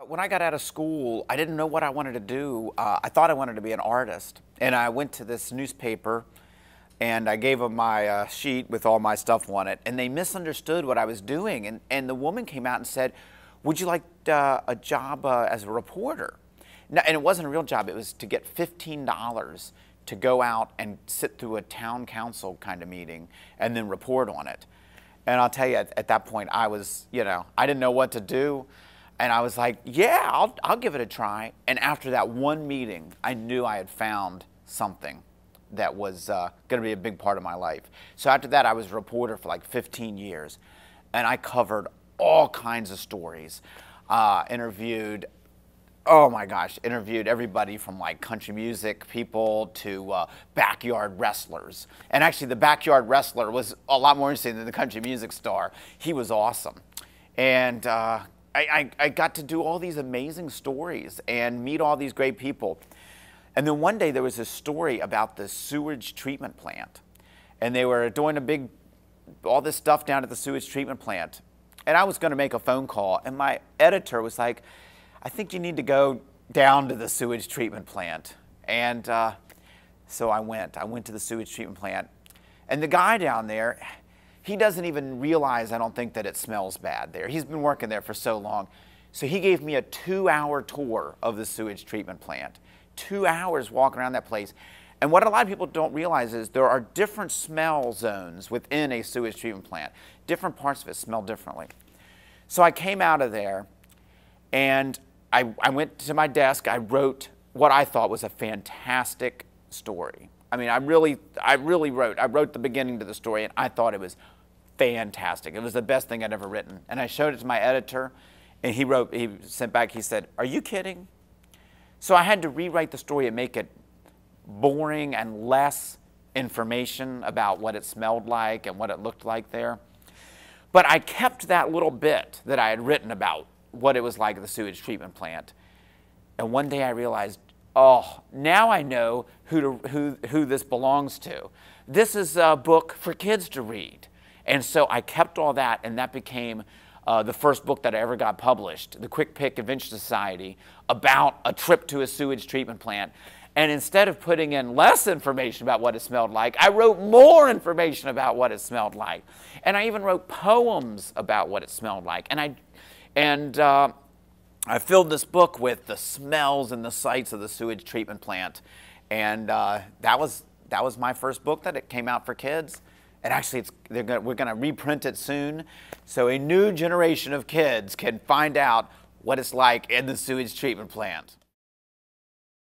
When I got out of school, I didn't know what I wanted to do. I thought I wanted to be an artist. And I went to this newspaper and I gave them my sheet with all my stuff on it. And they misunderstood what I was doing. And the woman came out and said, "Would you like a job as a reporter?" No, and it wasn't a real job. It was to get $15 to go out and sit through a town council kind of meeting and then report on it. And I'll tell you, at that point, I was, I didn't know what to do. And I was like, yeah, I'll give it a try. And after that one meeting, I knew I had found something that was going to be a big part of my life. So after that, I was a reporter for like 15 years. And I covered all kinds of stories. Interviewed everybody from like country music people to backyard wrestlers. And actually, the backyard wrestler was a lot more interesting than the country music star. He was awesome. And I got to do all these amazing stories and meet all these great people. And then one day there was this story about the sewage treatment plant. And they were doing all this stuff down at the sewage treatment plant. And I was going to make a phone call. And my editor was like, "I think you need to go down to the sewage treatment plant." And so I went. I went to the sewage treatment plant. And the guy down there, he doesn't even realize, I don't think, that it smells bad there. He's been working there for so long. So he gave me a 2-hour tour of the sewage treatment plant. 2 hours walking around that place. And what a lot of people don't realize is there are different smell zones within a sewage treatment plant. Different parts of it smell differently. So I came out of there and I went to my desk. I wrote what I thought was a fantastic story. I mean, I wrote the beginning to the story, and I thought it was fantastic. It was the best thing I'd ever written. And I showed it to my editor, and he sent back, he said, "Are you kidding?" So I had to rewrite the story and make it boring and less information about what it smelled like and what it looked like there. But I kept that little bit that I had written about what it was like at the sewage treatment plant. And one day I realized, oh, now I know who this belongs to. This is a book for kids to read. And so I kept all that, and that became the first book that I ever got published, The Quick Pick Adventure Society, about a trip to a sewage treatment plant. And instead of putting in less information about what it smelled like, I wrote more information about what it smelled like. And I even wrote poems about what it smelled like. And I filled this book with the smells and the sights of the sewage treatment plant. And that was my first book that it came out for kids. And actually, we're going to reprint it soon, so a new generation of kids can find out what it's like in the sewage treatment plant.